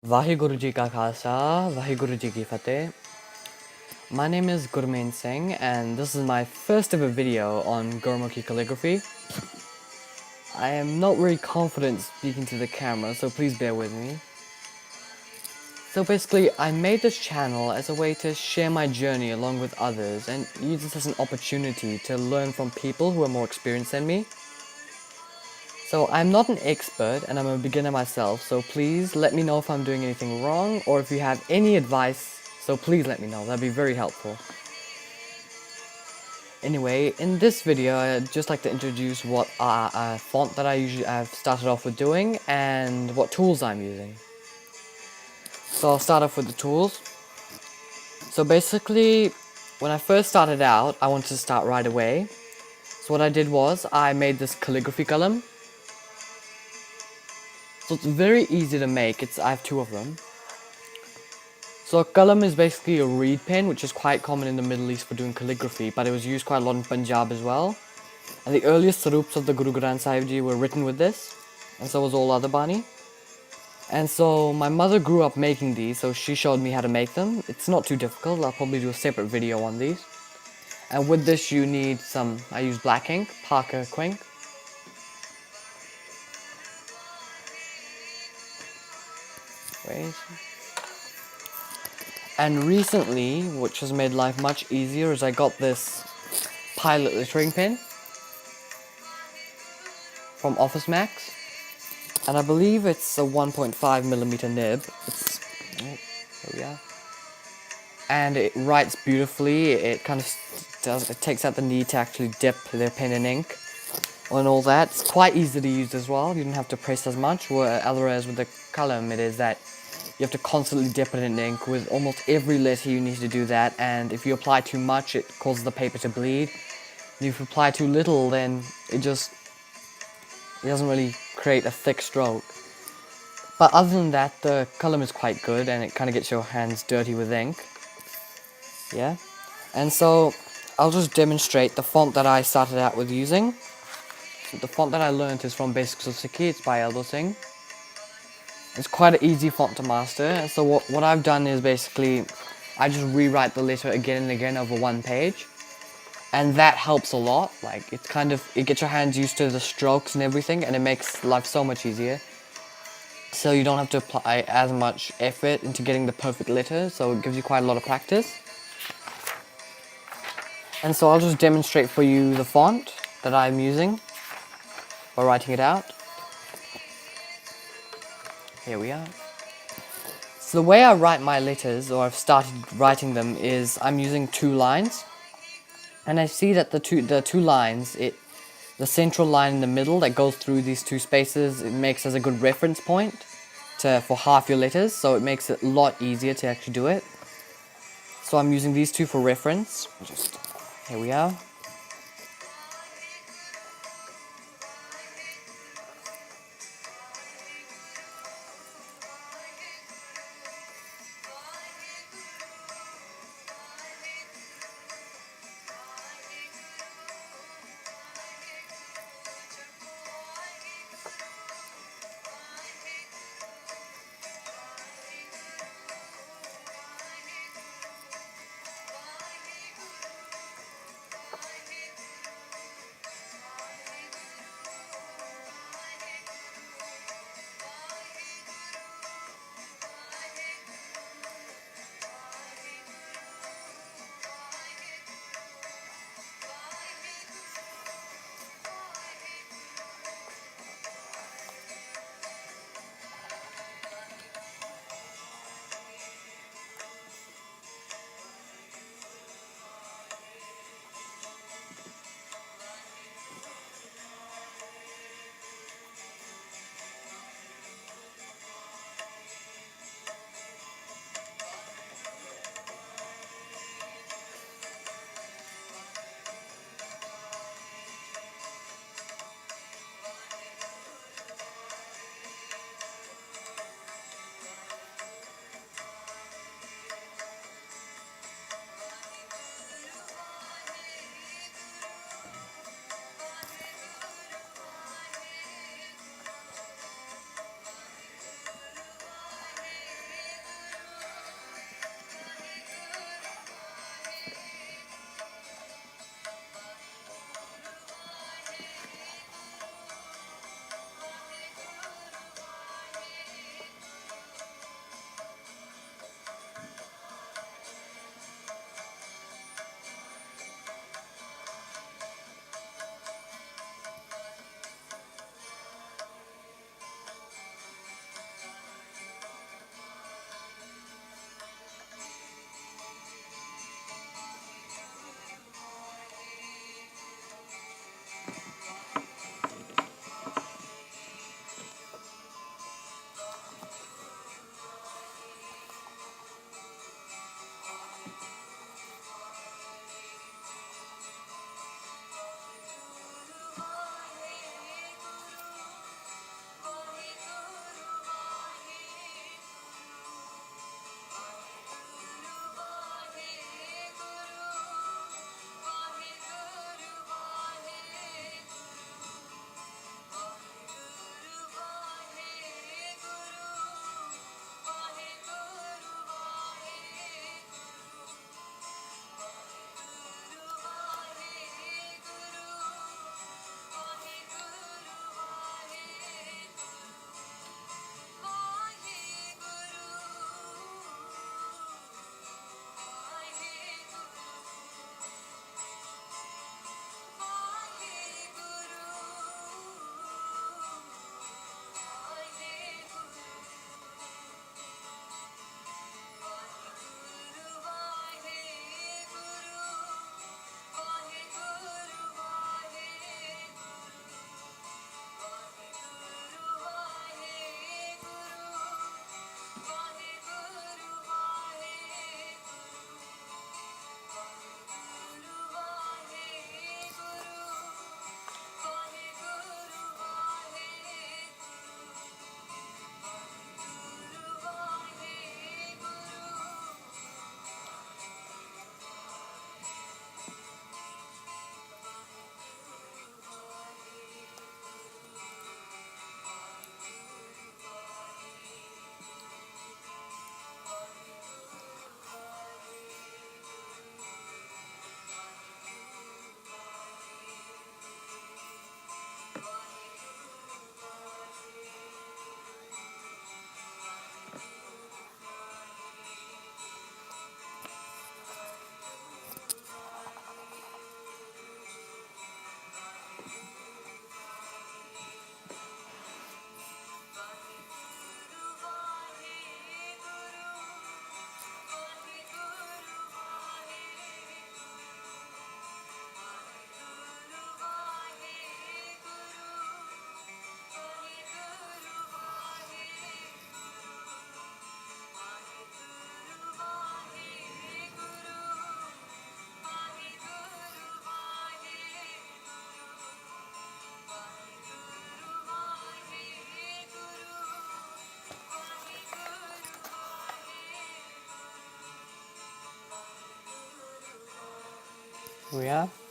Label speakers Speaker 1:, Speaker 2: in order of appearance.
Speaker 1: Waheguru Ji Ka Khalsa, Waheguru Ji Ki Fateh. My name is Gurmukhi Singh and this is my first ever video on Gurmukhi Calligraphy. I am not very confident speaking to the camera, so please bear with me. So basically, I made this channel as a way to share my journey along with others and use this as an opportunity to learn from people who are more experienced than me. So I'm not an expert and I'm a beginner myself, so please let me know if I'm doing anything wrong or if you have any advice, so please let me know, that'd be very helpful. Anyway, in this video I'd just like to introduce what font that I've started off with doing and what tools I'm using. So I'll start off with the tools. So basically, when I first started out, I wanted to start right away. So what I did was, I made this calligraphy column. So it's very easy to make, I have two of them. So a column is basically a reed pen, which is quite common in the Middle East for doing calligraphy, but it was used quite a lot in Punjab as well. And the earliest sarups of the Guru Granth Sahib Ji were written with this, and so was all other Bani. And so my mother grew up making these, so she showed me how to make them. It's not too difficult, I'll probably do a separate video on these. And with this you need I use black ink, Parker Quink. Wait. And recently, which has made life much easier, is I got this Pilot lettering pen from Office Max. And I believe it's a 1.5mm nib. There we are. And it writes beautifully. It kind of it takes out the need to actually dip their pen in ink and all that. It's quite easy to use as well. You don't have to press as much. Whereas with the column, it is that you have to constantly dip it in ink. With almost every letter, you need to do that. And if you apply too much, it causes the paper to bleed. And if you apply too little, then it doesn't really create a thick stroke. But other than that, the column is quite good and it kind of gets your hands dirty with ink. Yeah. And so I'll just demonstrate the font that I started out with using. So the font that I learned is from Basics of Sikhi. It's by Elbow Singh. It's quite an easy font to master. And so what I've done is basically I just rewrite the letter again and again over one page. And that helps a lot. Like it gets your hands used to the strokes and everything, and it makes life so much easier. So you don't have to apply as much effort into getting the perfect letter, so it gives you quite a lot of practice. And so I'll just demonstrate for you the font that I'm using by writing it out. Here we are. So the way I write my letters, or I've started writing them, is I'm using two lines. And I see that the two lines, the central line in the middle that goes through these two spaces, it makes as a good reference point for half your letters, so it makes it a lot easier to actually do it. So I'm using these two for reference. Here we are. we are.